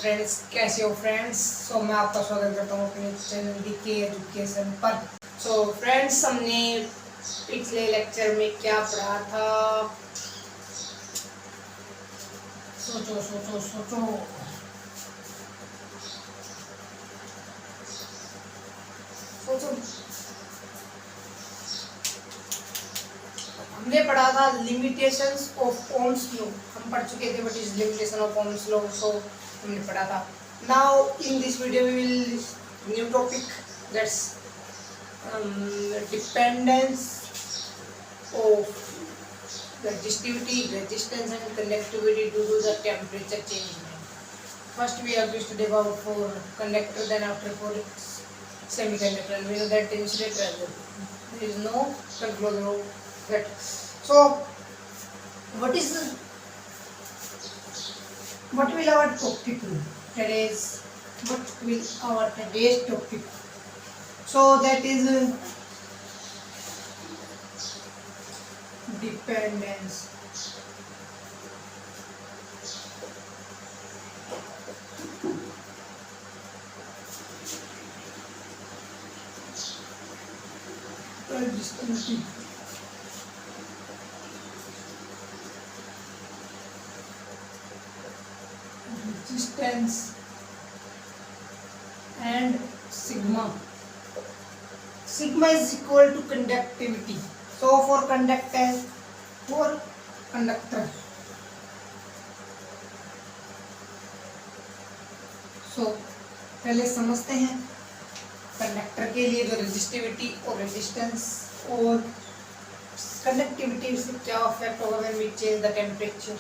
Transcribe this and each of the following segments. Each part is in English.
Friends, कैसे हो friends. मैं आपका स्वागत करता हूँ अपने चैनल डीके एजुकेशन पर। फ्रेंड्स, हमने पिछले लेक्चर में क्या पढ़ा था? सोचो सोचो सोचो। सोचो। हमने पढ़ा था लिमिटेशंस ऑफ ओम्स लॉ। हम पढ़ चुके थे what is limitation of Ohm's law. हमने पढ़ा था। Now in this video we will new topic, that's dependence of resistivity, resistance and conductivity due to the temperature change. First we have to study about for conductor, then after for semiconductor, and we know that insulate resistor. There is no control over that. So what will our topic be? What will our today's topic? So that is dependence. Resistance. Resistance and sigma. Sigma is equal to conductivity. So for conductance, for conductor. So पहले समझते हैं conductor के लिए जो resistivity और resistance और conductivity से क्या इफेक्ट होगा when we change the temperature.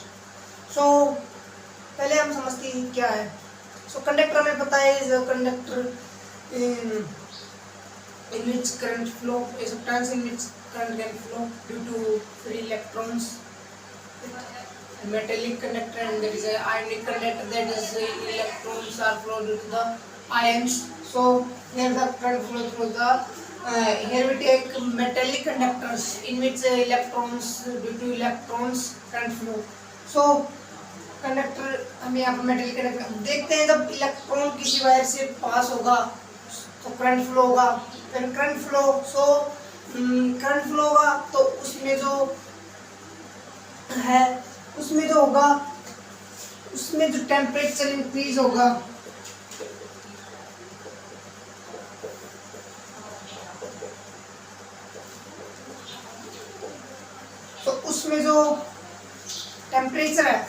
So पहले हम समझते हैं क्या है। सो कंडक्टर हमें पता है is a conductor in which current flow is substance in which current can flow due to free electrons. Metallic conductor, and there is a ionic conductor, that is electrons are flow due to the ions. So here the current flow through the here we take metallic conductors in which electrons due to electrons current flow. So conductor हम यहाँ पर metal conductor देखते हैं, जब electron किसी wire से पास होगा तो करंट फ्लो होगा। करंट फ्लो होगा तो उसमें जो है उसमें जो टेम्परेचर इंक्रीज होगा, तो उसमें जो टेम्परेचर है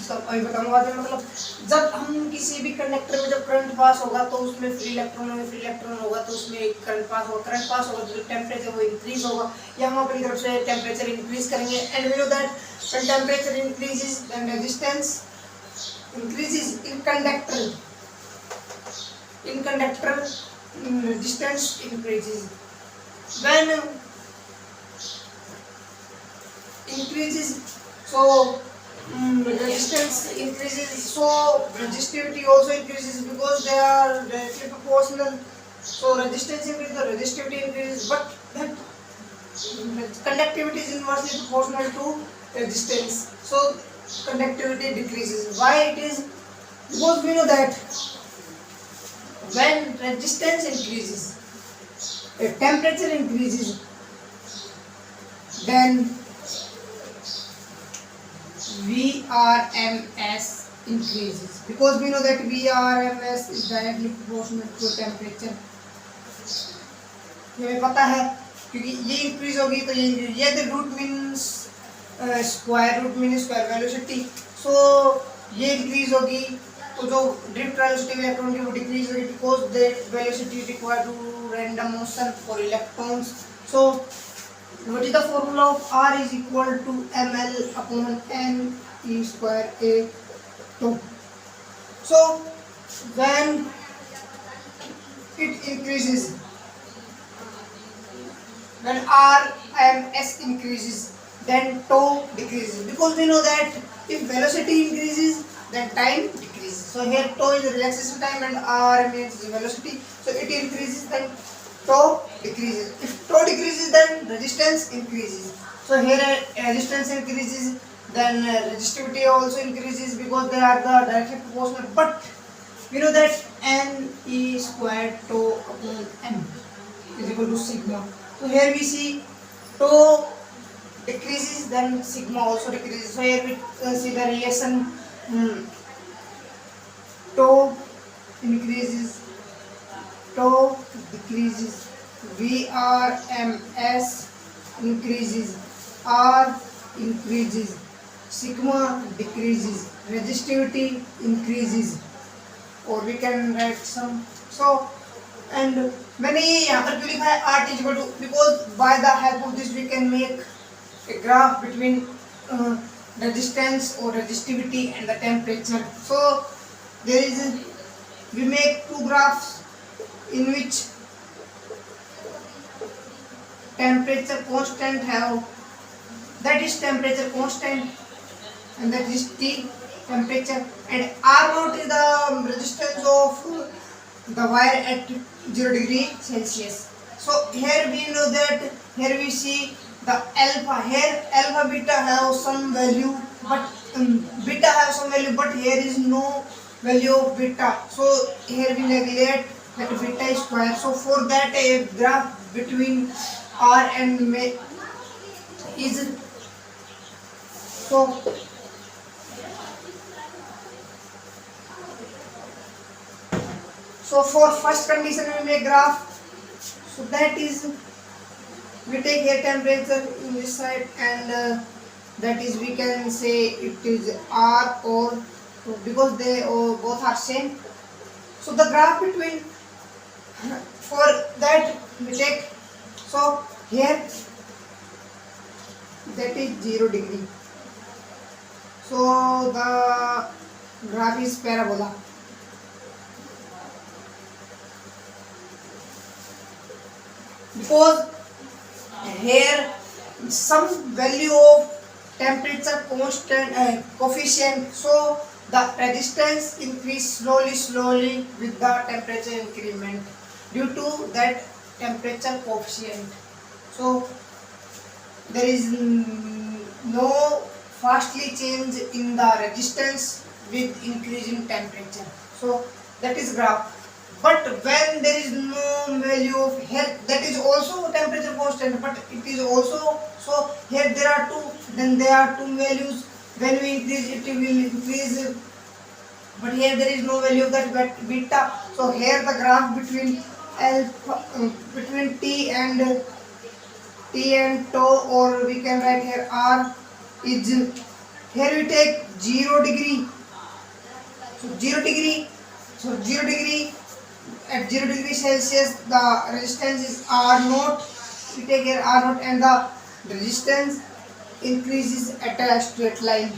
अभी बताऊंगा। मतलब जब हम किसी भी कंडक्टर में जब करंट पास होगा तो उसमें फ्री इलेक्ट्रॉन होगा तो उसमें करंट पास होगा तो टेम्परेचर वो इंक्रीज होगा, या हम अपनी तरफ से टेम्परेचर इंक्रीज करेंगे। And we know that when temperature increases then resistance increases in conductor resistance increases when increases. So resistance increases, so resistivity also increases because they are directly proportional. So resistance increases, the resistivity increases, but that conductivity is inversely proportional to resistance. So conductivity decreases. Why it is? Because we know that when resistance increases, the temperature increases, then VRMS increases, because we know that VRMS is directly proportional to temperature. ये हमें पता है क्योंकि ये increase होगी तो ये the root mean square velocity. So ये इंक्रीज होगी तो जो ड्रिफ्ट वेलोसिटी इलेक्ट्रॉन की वो डिक्रीज होगी because the velocity required to random motion for electrons. So what is the formula of R is equal to ml upon n e square a 2. So when it increases, when RMS increases, then tau decreases, because we know that if velocity increases then time decreases. So here tau is the relaxation time and RMS is the velocity, so it increases then tau decreases. If tau decreases then resistance increases. So here resistance increases then resistivity also increases because they are the directly proportional. But we know that n e squared tau upon m is equal to sigma. So here we see tau decreases, then sigma also decreases. So here we see the relation, tau increases, tau decreases, VRMS increases, R increases, sigma decreases, resistivity increases, or we can write some. So and मैंने ये यहाँ पर क्यों लिखा है R is equal to, because by the help of this we can make a graph between resistance or resistivity and the temperature. So there is, we make two graphs in which temperature constant have, that is temperature constant, and that is T temperature, and R naught is the resistance of the wire at 0 degree Celsius. So here we know that, here we see the alpha, here alpha beta have some value, but beta have some value, but here is no value of beta. So here we neglect that beta is square. So for that a graph between R and is, so for first condition we make graph. So that is, we take here temperature in this side, and that is, we can say it is R, or because they both are same. So the graph between, for that we take, so here that is 0 degree. So the graph is parabola. Because here some value of temperature constant coefficient, so the resistance increase slowly with the temperature increment due to that temperature coefficient. So there is no fastly change in the resistance with increasing temperature. So that is graph. But when there is no value of here, that is also temperature constant, but it is also, so here there are two, then there are two values. When we increase it will increase, but here there is no value of that beta. So here the graph between alpha, between T and tau, or we can write here R is, here we take 0 degree. So 0 degree, so 0 degree, at 0 degree Celsius the resistance is R naught. We take here R naught, and the resistance increases at a straight line.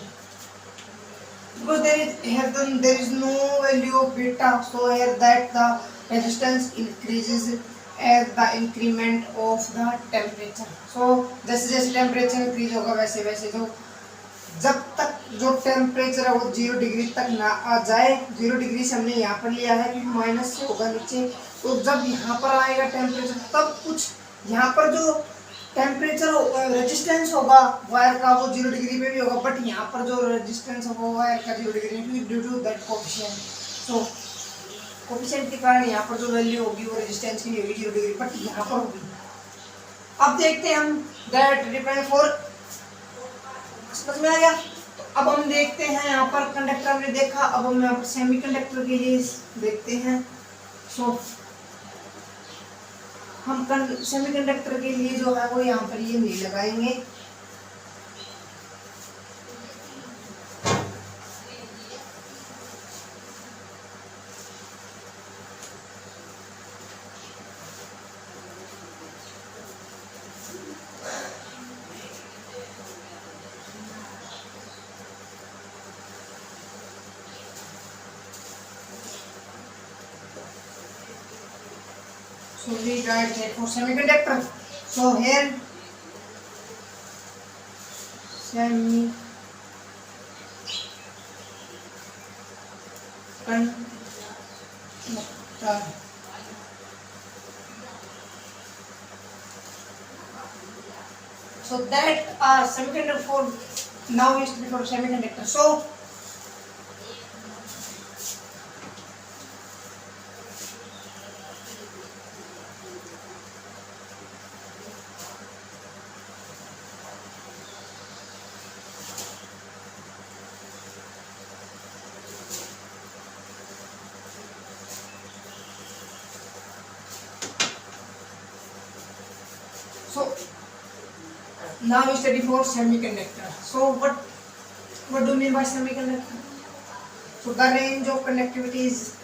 Because there is here, then there is no value of beta, so here that the resistance increases as the increment of the temperature. So जैसे जैसे temperature increase होगा वैसे वैसे जो, जब तक जो temperature है वो 0 डिग्री तक ना आ जाए, 0 डिग्री से हमने यहाँ पर लिया है क्योंकि माइनस से होगा नीचे, तो जब यहाँ पर आएगा टेम्परेचर तब कुछ यहाँ पर जो टेम्परेचर रेजिस्टेंस होगा वायर का वो 0 डिग्री पे भी होगा, बट यहाँ पर जो रेजिस्टेंस होगा वायर का 0 degree due to that coefficient. So coefficient के कारण यहाँ पर जो वैल्यू होगी वो रेजिस्टेंस की नहीं होगी 0 डिग्री, बट यहाँ पर होगी. अब देखते हैं हम दैट डिपेंड फॉर, समझ में आ गया. अब हम देखते हैं यहाँ पर कंडक्टर हमने देखा, अब हम यहाँ पर सेमीकंडक्टर के लिए देखते हैं. सो हम सेमीकंडक्टर के लिए जो है वो यहाँ पर ये नहीं लगाएंगे. So we write that for semiconductor. So here semiconductor. So that semiconductor for now we study for semiconductor. So now we study for semiconductor. So what do you mean by semiconductor? So the range of conductivity is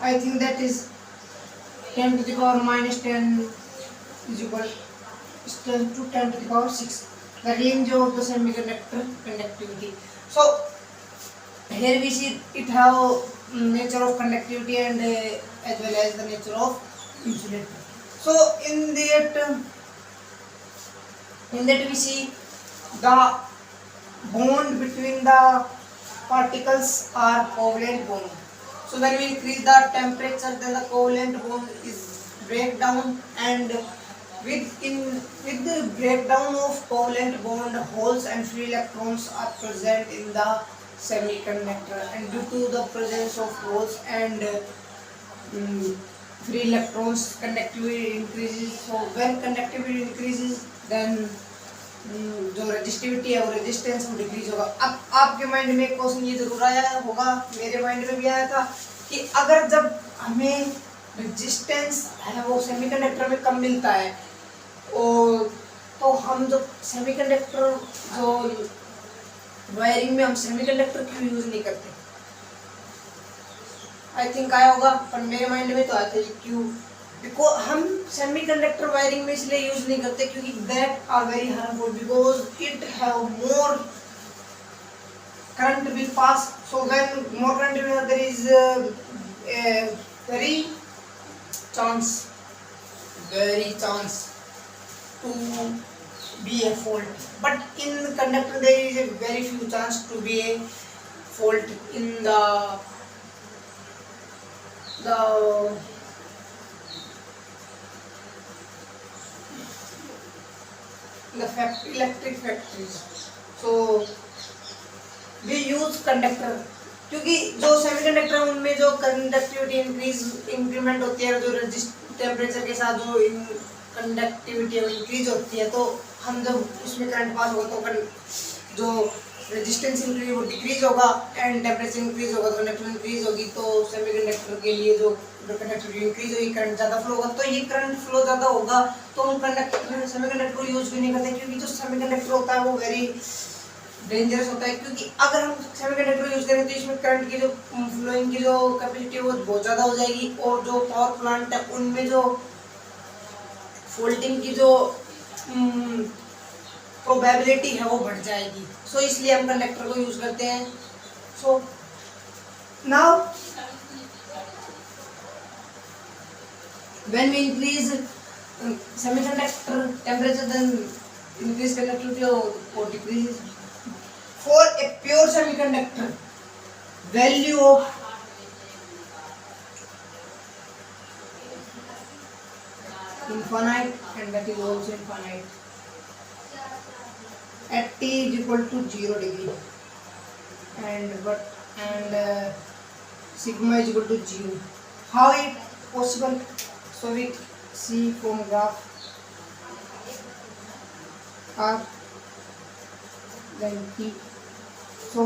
I think that is 10 to the power minus 10 is equal to 10 to the power 6. The range of the semiconductor conductivity. So here we see it have nature of conductivity and as well as the nature of insulator. So in that we see the bond between the particles are covalent bond. So when we increase the temperature, then the covalent bond is break down, and with the breakdown of covalent bond, holes and free electrons are present in the semiconductor, and due to the presence of holes and free electrons, conductivity increases. So when conductivity increases, then जो resistivity है वो resistance वो decrease होगा. अब आपके mind में एक question ये जरूर आया होगा, मेरे माइंड में भी आया था कि अगर जब हमें रेजिस्टेंस है वो सेमीकंडक्टर में कम मिलता है और तो हम जो सेमीकंडक्टर जो वायरिंग में हम सेमीकंडक्टर क्यों यूज नहीं करते. आई थिंक आया होगा, पर मेरे माइंड में तो आया था क्यों. बिकॉज हम सेमीकंडक्टर वायरिंग में इसलिए यूज नहीं करते क्योंकि that are very harmful because it have more current will pass. So when more current will there is very chance to be a fault, but in conductor there is a very few chance to be a fault in the electric factories. So we use conductor क्योंकि जो semiconductor है उनमें जो conductivity increment होती है, जो temperature के साथ जो कंडक्टिविटी इंक्रीज होती है, तो हम जब उसमें करंट पास होगा तो जो रेजिस्टेंस इंक्रीज वो डिक्रीज होगा एंड टेम्परेचर इंक्रीज होगा तो कंडक्टिविटी इंक्रीज होगी. तो सेमीकंडक्टर के लिए जो कंडक्टिविटी इंक्रीज होगी करंट ज़्यादा फ्लो होगा. तो ये करंट फ्लो ज़्यादा होगा तो हम कंडक्टर सेमीकंडक्टर को यूज भी नहीं करते क्योंकि जो सेमीकंडक्टर होता है वो वेरी डेंजरस होता है. क्योंकि अगर हम सेमीकंडक्टर यूज करें तो इसमें करंट की जो फ्लोइंग की जो कैपेसिटी है वो बहुत ज़्यादा हो जाएगी और जो पावर प्लांट है उनमें जो फोल्डिंग की जो प्रोबेबिलिटी है वो बढ़ जाएगी. सो इसलिए हम कंडक्टर को यूज करते हैं. So now when we increase semiconductor temperature then increase conductivity और decrease. For a pure semiconductor, value of infinite and that is also infinite at t is equal to 0 degree and sigma is equal to 0. How it possible? So we see from graph r then t. So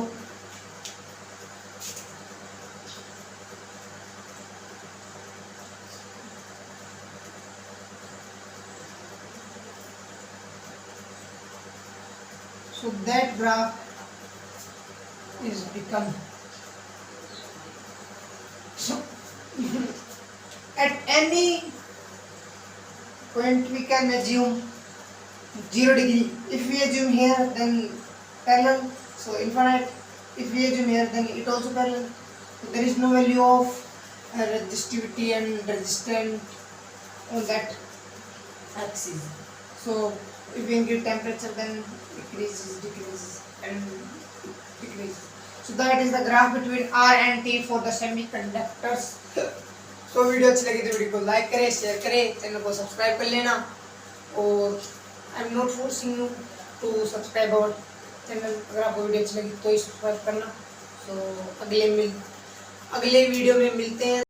that graph is become so at any point we can assume 0 degree. If we assume here then parallel. So infinite, if we assume here then it also parallel. So there is no value of resistivity and resistance on that axis. So if we increase temperature, then decreases and decreases. So that is the graph between R and T for the semiconductors. तो video अच्छी लगी तो video को like करें, share करें, channel को subscribe कर लेना। और I am not forcing you to subscribe our channel, अगर आपको वीडियो अच्छी लगी तो ही सब्सक्राइब करना। तो अगले वीडियो में मिलते हैं।